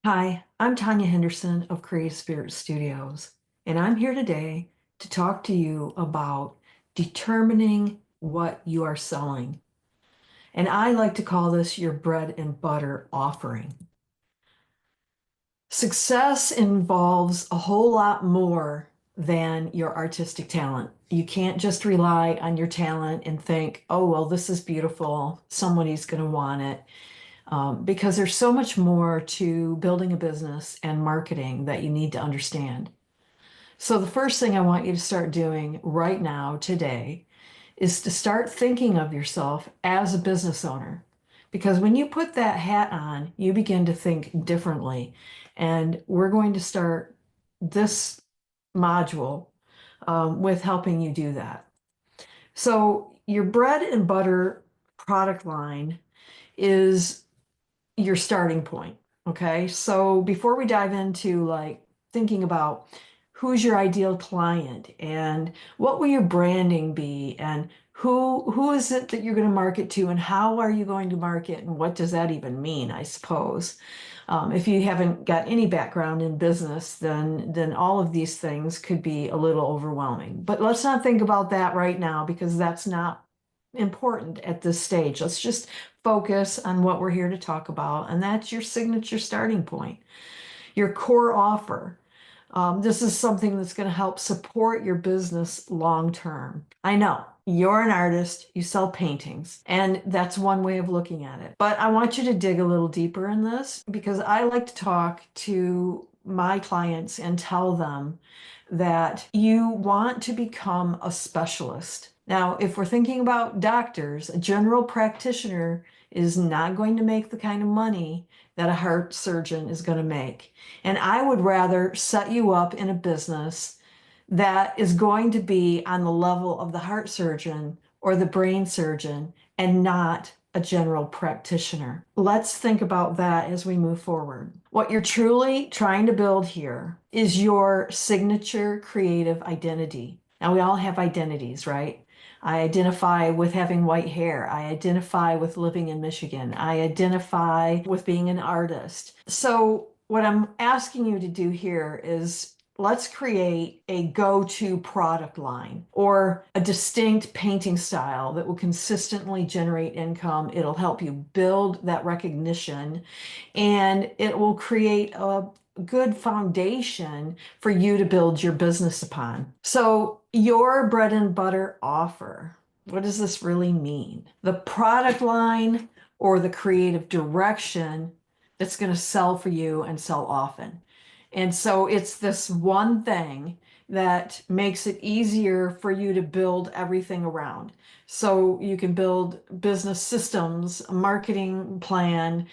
Hi, I'm Tonya Henderson of Creative Spirit Studios, and I'm here today to talk to you about determining what you are selling. And I like to call this your bread and butter offering. Success involves a whole lot more than your artistic talent. You can't just rely on your talent and think, oh, well, this is beautiful. Somebody's going to want it. Because there's so much more to building a business and marketing that you need to understand. So, the first thing I want you to start doing right now, today, is to start thinking of yourself as a business owner. Because when you put that hat on, you begin to think differently. And we're going to start this module with helping you do that. So, your bread and butter product line is your starting point. Okay. So before we dive into like thinking about who's your ideal client and what will your branding be and who is it that you're going to market to and how are you going to market and what does that even mean, I suppose. If you haven't got any background in business, then all of these things could be a little overwhelming. But let's not think about that right now because that's not important at this stage. Let's just focus on what we're here to talk about, and that's your signature starting point, your core offer. This is something that's going to help support your business long term. I know you're an artist, you sell paintings, and that's one way of looking at it. But I want you to dig a little deeper in this because I like to talk to my clients and tell them that you want to become a specialist. Now, if we're thinking about doctors, a general practitioner is not going to make the kind of money that a heart surgeon is going to make. And I would rather set you up in a business that is going to be on the level of the heart surgeon or the brain surgeon and not a general practitioner. Let's think about that as we move forward. What you're truly trying to build here is your signature creative identity. Now, we all have identities, right? I identify with having white hair. I identify with living in Michigan. I identify with being an artist. So, what I'm asking you to do here is let's create a go-to product line or a distinct painting style that will consistently generate income. It'll help you build that recognition and it will create a good foundation for you to build your business upon. So, your bread and butter offer, what does this really mean? The product line or the creative direction that's going to sell for you and sell often. And so it's this one thing that makes it easier for you to build everything around. So you can build business systems, a marketing plan.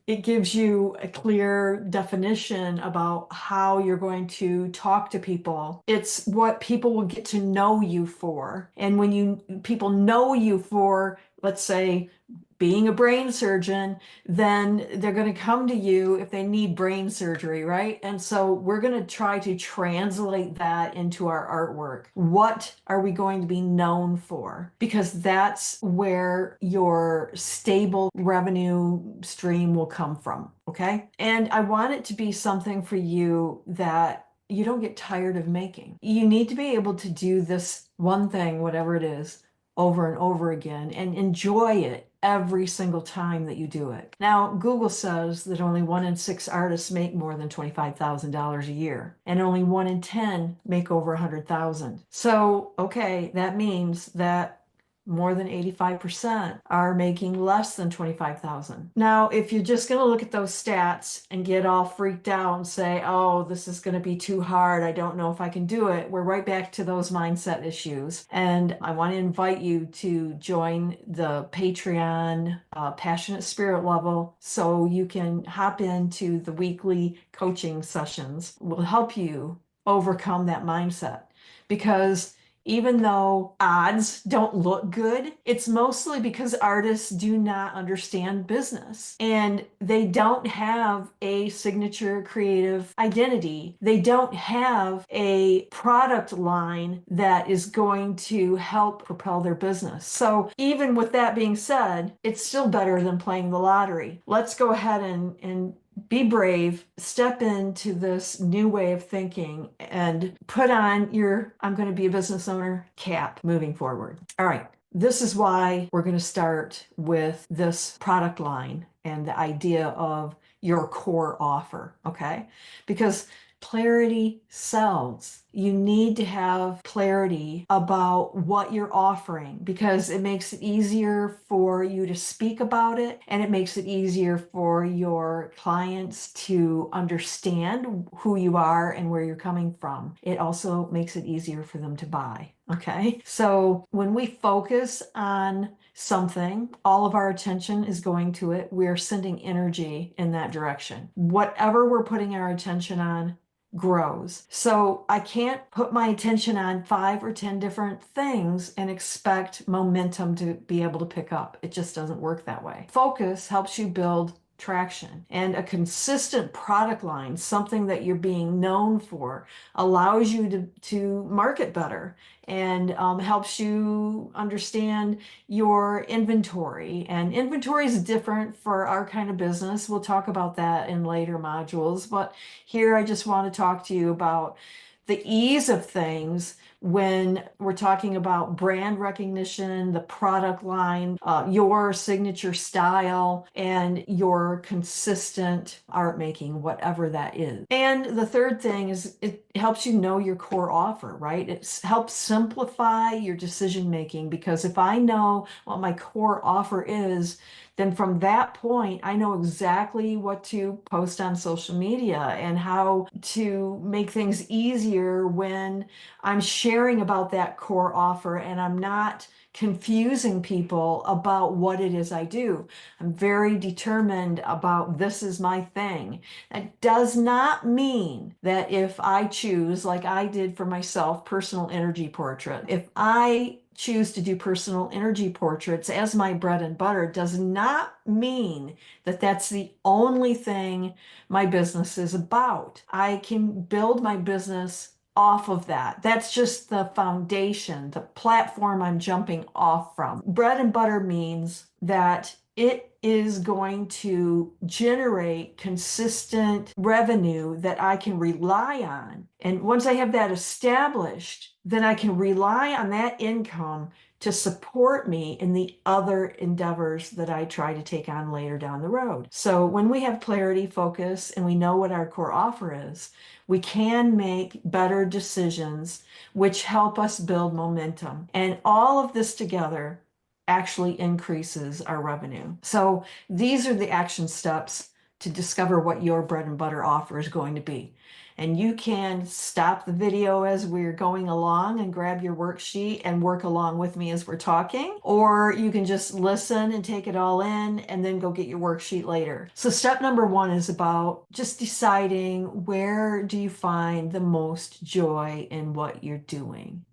It gives you a clear definition about how you're going to talk to people. It's what people will get to know you for. And when people know you for, let's say, being a brain surgeon, then they're going to come to you if they need brain surgery, right? And so we're going to try to translate that into our artwork. What are we going to be known for? Because that's where your stable revenue stream will come from, okay? And I want it to be something for you that you don't get tired of making. You need to be able to do this one thing, whatever it is, over and over again and enjoy it every single time that you do it. Now, Google says that only 1 in 6 artists make more than $25,000 a year, and only 1 in 10 make over 100,000. So, okay, that means that more than 85% are making less than 25,000. Now, if you're just going to look at those stats and get all freaked out and say, oh, this is going to be too hard, I don't know if I can do it, we're right back to those mindset issues. And I want to invite you to join the Patreon Passionate Spirit level so you can hop into the weekly coaching sessions. Will help you overcome that mindset because even though odds don't look good, it's mostly because artists do not understand business and they don't have a signature creative identity. They don't have a product line that is going to help propel their business. So, even with that being said, it's still better than playing the lottery. Let's go ahead and be brave, step into this new way of thinking, and put on your I'm going to be a business owner cap moving forward. All right. This is why we're going to start with this product line and the idea of your core offer, okay? Because clarity sells. You need to have clarity about what you're offering because it makes it easier for you to speak about it, and it makes it easier for your clients to understand who you are and where you're coming from. It also makes it easier for them to buy. Okay. So when we focus on something, all of our attention is going to it. We're sending energy in that direction. Whatever we're putting our attention on grows. So I can't put my attention on 5 or 10 different things and expect momentum to be able to pick up. It just doesn't work that way. Focus helps you build traction, and a consistent product line, something that you're being known for, allows you to market better and helps you understand your inventory. And inventory is different for our kind of business. We'll talk about that in later modules, but here I just want to talk to you about the ease of things when we're talking about brand recognition, the product line, your signature style, and your consistent art making, whatever that is. And the third thing is it helps you know your core offer, right? It helps simplify your decision making, because if I know what my core offer is, then from that point, I know exactly what to post on social media and how to make things easier when I'm sharing about that core offer and I'm not confusing people about what it is I do. I'm very determined about this is my thing. That does not mean that if I choose, like I did for myself, personal energy portrait, if I choose to do personal energy portraits as my bread and butter, does not mean that that's the only thing my business is about. I can build my business off of that. That's just the foundation, the platform I'm jumping off from. Bread and butter means that it is going to generate consistent revenue that I can rely on. And once I have that established, then I can rely on that income to support me in the other endeavors that I try to take on later down the road. So when we have clarity, focus, and we know what our core offer is, we can make better decisions, which help us build momentum. And all of this together actually increases our revenue. So these are the action steps to discover what your bread and butter offer is going to be. And you can stop the video as we're going along and grab your worksheet and work along with me as we're talking, or you can just listen and take it all in and then go get your worksheet later. So step number 1 is about just deciding, where do you find the most joy in what you're doing?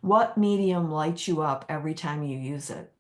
What medium lights you up every time you use it?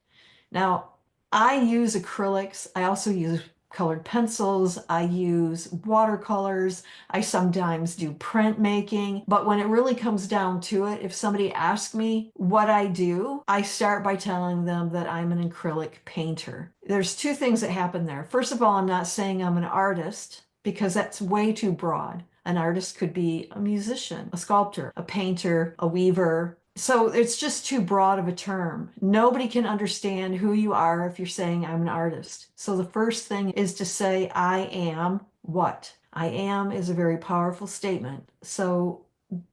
Now, I use acrylics. I also use colored pencils. I use watercolors. I sometimes do printmaking. But when it really comes down to it, if somebody asks me what I do, I start by telling them that I'm an acrylic painter. There's 2 things that happen there. First of all, I'm not saying I'm an artist, because that's way too broad. An artist could be a musician, a sculptor, a painter, a weaver. So it's just too broad of a term. Nobody can understand who you are if you're saying I'm an artist. So the first thing is to say, I am what? I am is a very powerful statement. So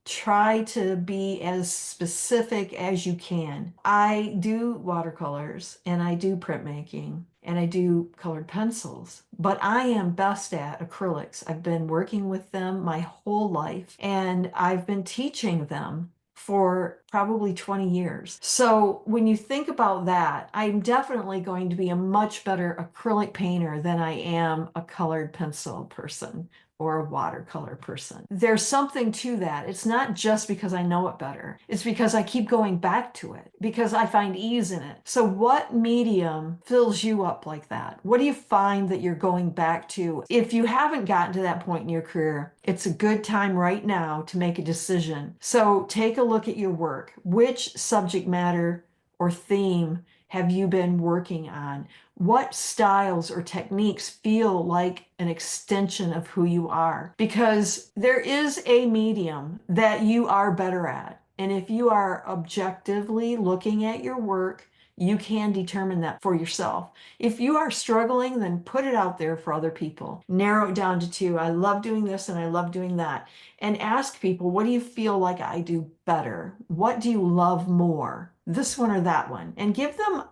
try to be as specific as you can. I do watercolors and I do printmaking and I do colored pencils, but I am best at acrylics. I've been working with them my whole life and I've been teaching them for probably 20 years. So when you think about that, I'm definitely going to be a much better acrylic painter than I am a colored pencil person or a watercolor person. There's something to that. It's not just because I know it better. It's because I keep going back to it, because I find ease in it. So what medium fills you up like that? What do you find that you're going back to? If you haven't gotten to that point in your career, it's a good time right now to make a decision. So take a look at your work. Which subject matter or theme have you been working on? What styles or techniques feel like an extension of who you are? Because there is a medium that you are better at. And if you are objectively looking at your work, you can determine that for yourself. If you are struggling, then put it out there for other people. Narrow it down to two. I love doing this and I love doing that. And ask people, what do you feel like I do better? What do you love more? This one or that one? And give them,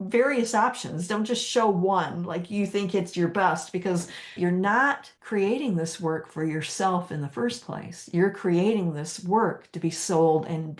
various options. Don't just show one like you think it's your best, because you're not creating this work for yourself in the first place. You're creating this work to be sold and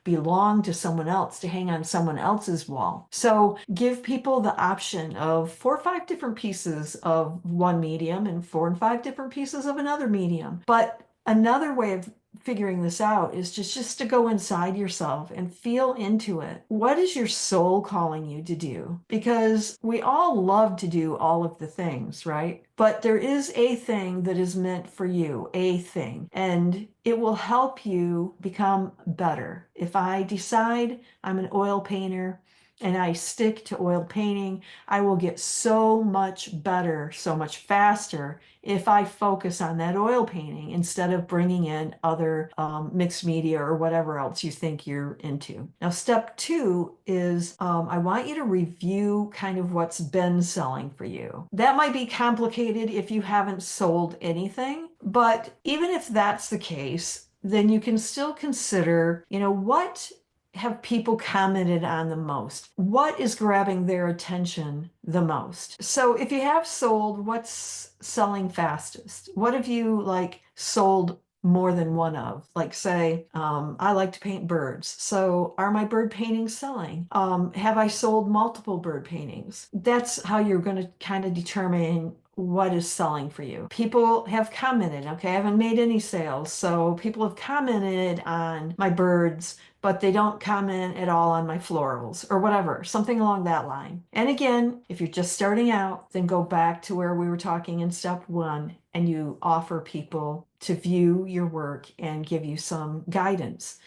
belong to someone else, to hang on someone else's wall. So give people the option of 4 or 5 different pieces of one medium and 4 and 5 different pieces of another medium. But another way of figuring this out is just to go inside yourself and feel into it. What is your soul calling you to do? Because we all love to do all of the things, right? But there is a thing that is meant for you, a thing, and it will help you become better. If I decide I'm an oil painter and I stick to oil painting, I will get so much better, so much faster if I focus on that oil painting instead of bringing in other mixed media or whatever else you think you're into. Now, step 2 is I want you to review kind of what's been selling for you. That might be complicated if you haven't sold anything, but even if that's the case, then you can still consider, what have people commented on the most? What is grabbing their attention the most? So if you have sold, what's selling fastest? What have you sold more than one of? Like say, I like to paint birds. So are my bird paintings selling? Have I sold multiple bird paintings? That's how you're going to kind of determine what is selling for you. People have commented, okay, I haven't made any sales. So people have commented on my birds, but they don't comment at all on my florals or whatever, something along that line. And again, if you're just starting out, then go back to where we were talking in step 1 and you offer people to view your work and give you some guidance.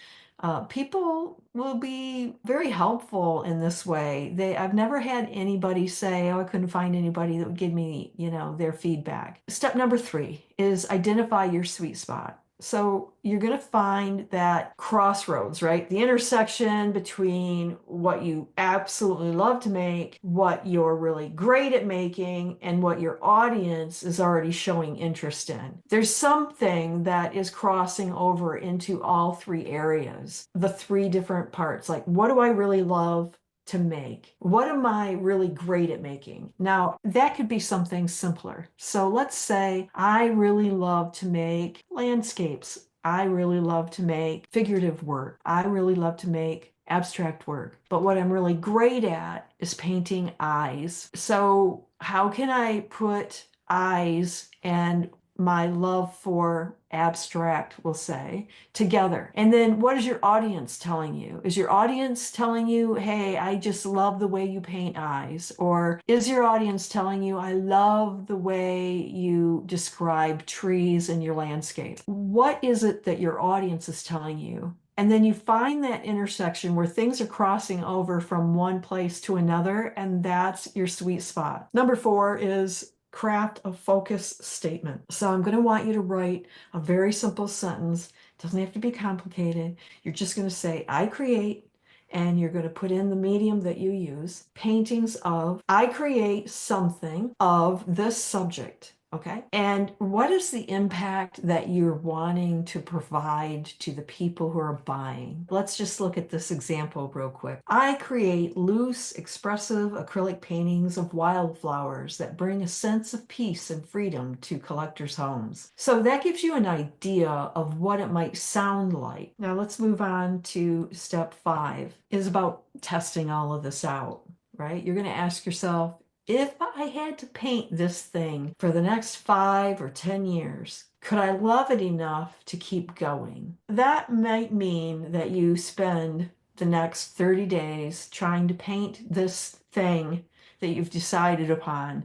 People will be very helpful in this way. I've never had anybody say, oh, I couldn't find anybody that would give me, their feedback. Step number 3 is identify your sweet spot. So you're going to find that crossroads, right? The intersection between what you absolutely love to make, what you're really great at making, and what your audience is already showing interest in. There's something that is crossing over into all 3 areas, the 3 different parts. Like, what do I really love to make? What am I really great at making? Now, that could be something simpler. So let's say I really love to make landscapes. I really love to make figurative work. I really love to make abstract work. But what I'm really great at is painting eyes. So how can I put eyes and my love for abstract, we'll say, together? And then what is your audience telling you? Is your audience telling you, hey, I just love the way you paint eyes? Or is your audience telling you, I love the way you describe trees in your landscape? What is it that your audience is telling you? And then you find that intersection where things are crossing over from one place to another, and that's your sweet spot. Number 4 is craft a focus statement. So I'm going to want you to write a very simple sentence. It doesn't have to be complicated. You're just going to say, I create, and you're going to put in the medium that you use, paintings of, I create something of this subject. Okay. And what is the impact that you're wanting to provide to the people who are buying? Let's just look at this example real quick. I create loose, expressive acrylic paintings of wildflowers that bring a sense of peace and freedom to collectors' homes. So that gives you an idea of what it might sound like. Now let's move on to step 5. It is about testing all of this out, right? You're going to ask yourself, if I had to paint this thing for the next 5 or 10 years, could I love it enough to keep going? That might mean that you spend the next 30 days trying to paint this thing that you've decided upon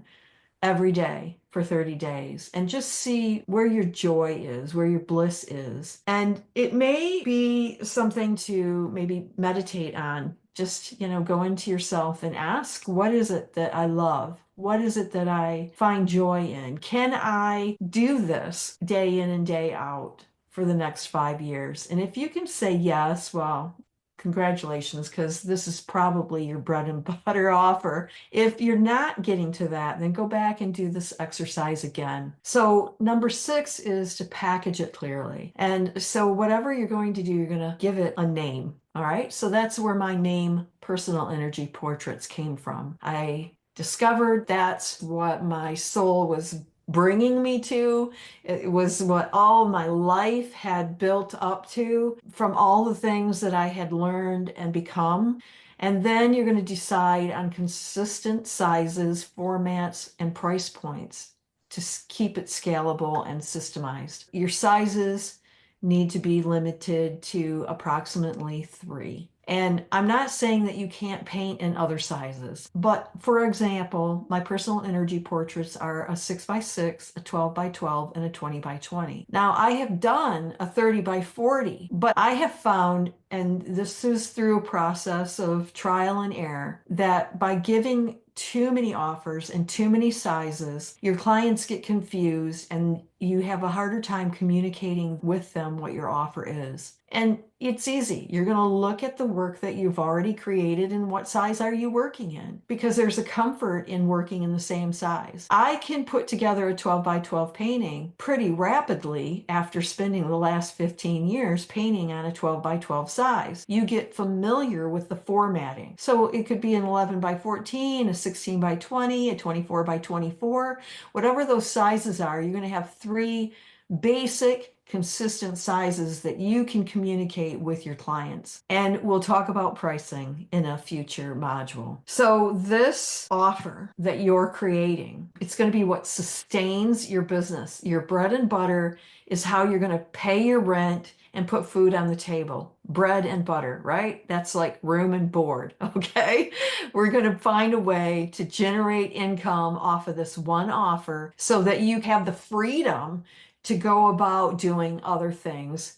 every day for 30 days and just see where your joy is, where your bliss is. And it may be something to maybe meditate on Just, go into yourself and ask, what is it that I love? What is it that I find joy in? Can I do this day in and day out for the next 5 years? And if you can say yes, well, congratulations, because this is probably your bread and butter offer. If you're not getting to that, then go back and do this exercise again. So number 6 is to package it clearly. And so whatever you're going to do, you're going to give it a name. All right. So that's where my name, Personal Energy Portraits, came from. I discovered that's what my soul was bringing me to. It was what all my life had built up to from all the things that I had learned and become. And then you're going to decide on consistent sizes, formats, and price points to keep it scalable and systemized. Your sizes need to be limited to approximately 3. And I'm not saying that you can't paint in other sizes, but for example, my personal energy portraits are a 6x6, a 12x12, and a 20x20. Now, I have done a 30x40, but I have found, and this is through a process of trial and error, that by giving too many offers and too many sizes, your clients get confused and you have a harder time communicating with them what your offer is. And it's easy. You're going to look at the work that you've already created and what size are you working in, because there's a comfort in working in the same size. I can put together a 12x12 painting pretty rapidly after spending the last 15 years painting on a 12x12 size. You get familiar with the formatting. So it could be an 11x14, a 16x20, a 24x24, whatever those sizes are. You're going to have 3 basic consistent sizes that you can communicate with your clients. And we'll talk about pricing in a future module. So this offer that you're creating, it's going to be what sustains your business. Your bread and butter is how you're going to pay your rent and put food on the table. Bread and butter, right? That's like room and board, okay? We're going to find a way to generate income off of this one offer so that you have the freedom to go about doing other things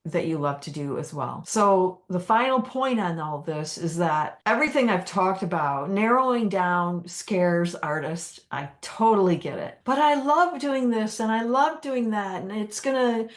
that you love to do as well. So the final point on all this is that everything I've talked about, narrowing down, scares artists. I totally get it. But I love doing this and I love doing that. And it's going to,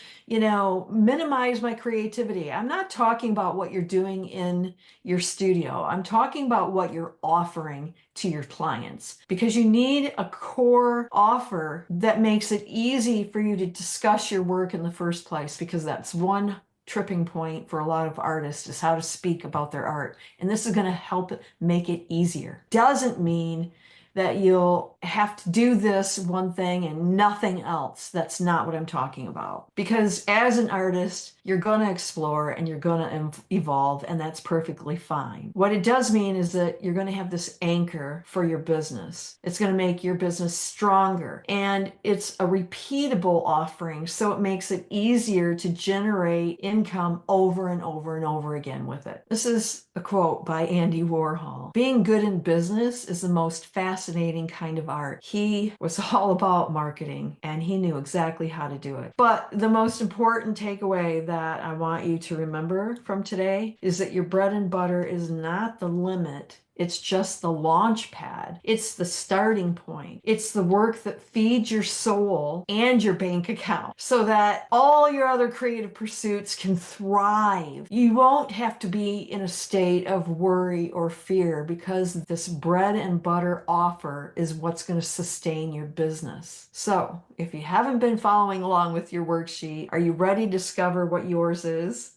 minimize my creativity. I'm not talking about what you're doing in your studio. I'm talking about what you're offering to your clients, because you need a core offer that makes it easy for you to discuss your work in the first place, because that's one tripping point for a lot of artists, is how to speak about their art. And this is going to help make it easier. Doesn't mean that you'll have to do this one thing and nothing else. That's not what I'm talking about. Because as an artist, you're going to explore and you're going to evolve, and that's perfectly fine. What it does mean is that you're going to have this anchor for your business. It's going to make your business stronger, and it's a repeatable offering, so it makes it easier to generate income over and over and over again with it. This is a quote by Andy Warhol. Being good in business is the most fascinating kind of art. He was all about marketing and he knew exactly how to do it. But the most important takeaway that I want you to remember from today is that your bread and butter is not the limit. It's just the launch pad. It's the starting point. It's the work that feeds your soul and your bank account so that all your other creative pursuits can thrive. You won't have to be in a state of worry or fear, because this bread and butter offer is what's going to sustain your business. So if you haven't been following along with your worksheet, are you ready to discover what yours is?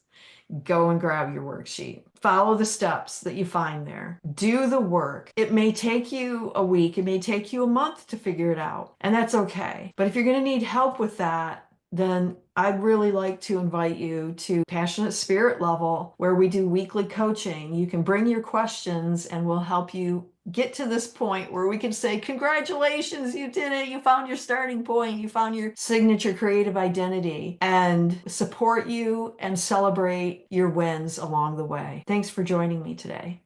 Go and grab your worksheet. Follow the steps that you find there. Do the work. It may take you a week, it may take you a month to figure it out, and that's okay. But if you're going to need help with that, then I'd really like to invite you to Passionate Spirit Level, where we do weekly coaching. You can bring your questions and we'll help you get to this point where we can say, congratulations, you did it. You found your starting point. You found your signature creative identity, and support you and celebrate your wins along the way. Thanks for joining me today.